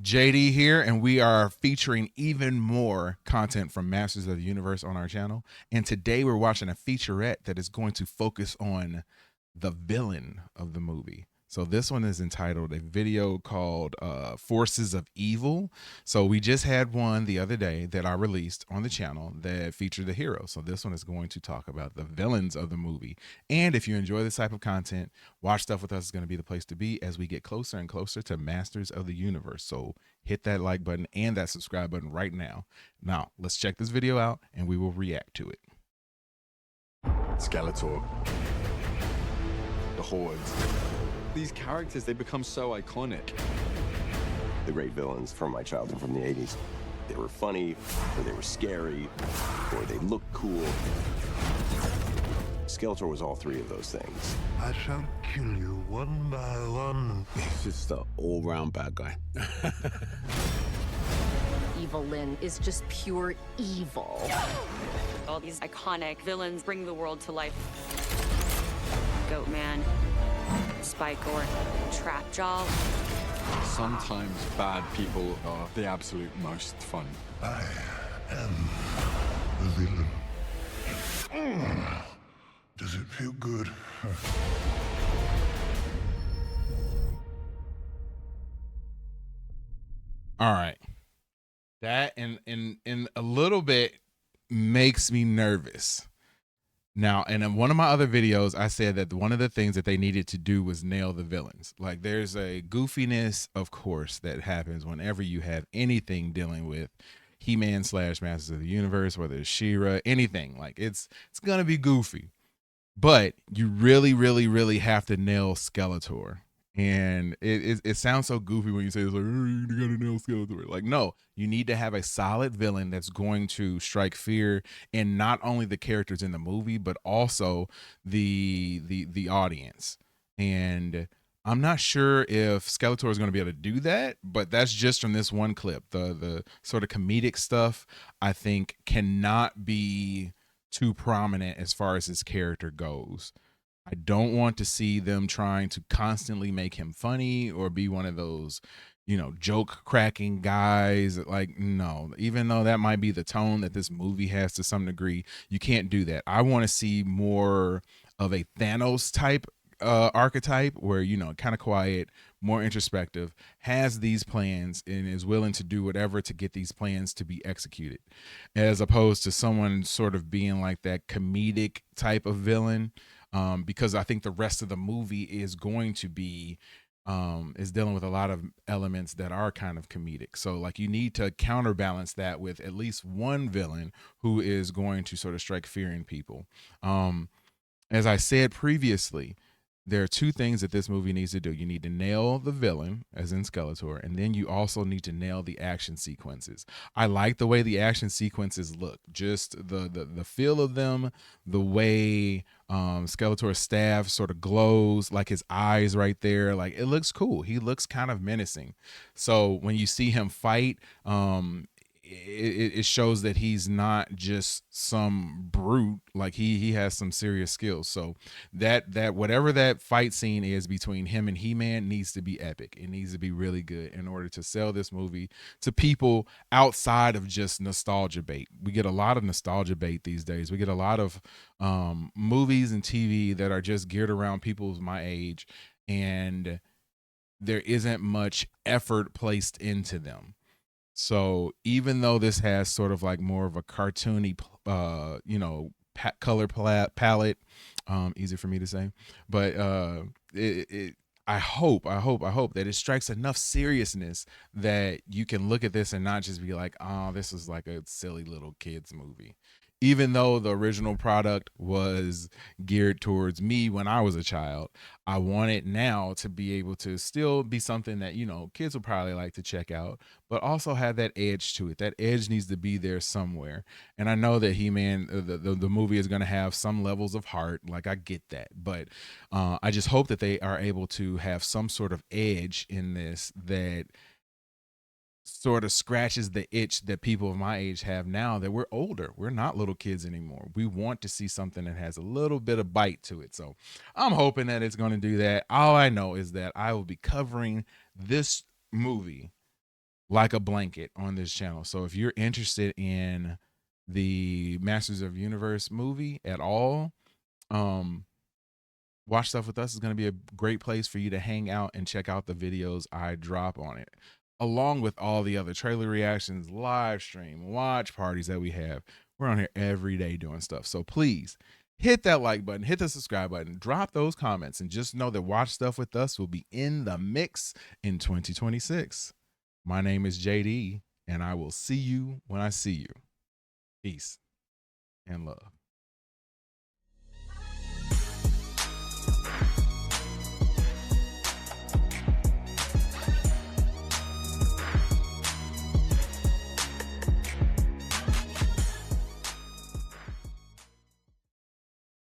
JD here, and we are featuring even more content from Masters of the Universe on our channel. And today we're watching a featurette that is going to focus on the villain of the movie. So this one is entitled a video called Forces of Evil. So we just had one the other day that I released on the channel that featured the hero. So this one is going to talk about the villains of the movie. And if you enjoy this type of content, Watch Stuff with Us is going to be the place to be as we get closer and closer to Masters of the Universe. So hit that like button and that subscribe button right now. Now, let's check this video out and we will react to it. Skeletor, the Hordes. These characters, they become so iconic. The great villains from my childhood from the 80s. They were funny, or they were scary, or they looked cool. Skeletor was all three of those things. I shall kill you one by one. He's just an all-round bad guy. Evil Lyn is just pure evil. All these iconic villains bring the world to life. Goatman, Spikor, Trapjaw. Sometimes bad people are the absolute most fun. I am the villain. Does it feel good? All right. That in a little bit makes me nervous. Now, and in one of my other videos, I said that one of the things that they needed to do was nail the villains. Like there's a goofiness, of course, that happens whenever you have anything dealing with He-Man / Masters of the Universe, whether it's She-Ra, anything. Like it's gonna be goofy. But you really, really, really have to nail Skeletor. And it sounds so goofy when you say it's like, oh, you gotta nail Skeletor. Like, no, you need to have a solid villain that's going to strike fear in not only the characters in the movie, but also the audience. And I'm not sure if Skeletor is going to be able to do that, but that's just from this one clip. The sort of comedic stuff, I think, cannot be too prominent as far as his character goes. I don't want to see them trying to constantly make him funny or be one of those, joke cracking guys. Like, no, even though that might be the tone that this movie has to some degree, you can't do that. I want to see more of a Thanos type archetype where, kind of quiet, more introspective, has these plans and is willing to do whatever to get these plans to be executed, as opposed to someone sort of being like that comedic type of villain. Because I think the rest of the movie is going to be is dealing with a lot of elements that are kind of comedic. So like you need to counterbalance that with at least one villain who is going to sort of strike fear in people. As I said previously, there are two things that this movie needs to do. You need to nail the villain, as in Skeletor, and then you also need to nail the action sequences. I like the way the action sequences look, just the feel of them, the way Skeletor's staff sort of glows, like his eyes right there, like it looks cool. He looks kind of menacing. So when you see him fight, it shows that he's not just some brute. Like he has some serious skills. So that whatever that fight scene is between him and He-Man needs to be epic. It needs to be really good in order to sell this movie to people outside of just nostalgia bait. We get a lot of nostalgia bait these days. We get a lot of movies and TV that are just geared around people my age, and there isn't much effort placed into them. So even though this has sort of like more of a cartoony, color palette, easy for me to say, but I hope that it strikes enough seriousness that you can look at this and not just be like, oh, this is like a silly little kids movie. Even though the original product was geared towards me when I was a child, I want it now to be able to still be something that, kids will probably like to check out, but also have that edge to it. That edge needs to be there somewhere. And I know that He-Man, the movie is going to have some levels of heart. Like I get that, but I just hope that they are able to have some sort of edge in this that sort of scratches the itch that people of my age have now that we're older. We're not little kids anymore. We want to see something that has a little bit of bite to it. So I'm hoping that it's going to do that. All I know is that I will be covering this movie like a blanket on this channel. So if you're interested in the Masters of Universe movie at all, Watch Stuff With Us is going to be a great place for you to hang out and check out the videos I drop on it, along with all the other trailer reactions, live stream, watch parties that we have. We're on here every day doing stuff. So please hit that like button, hit the subscribe button, drop those comments, and just know that Watch Stuff With Us will be in the mix in 2026. My name is JD, and I will see you when I see you. Peace and love.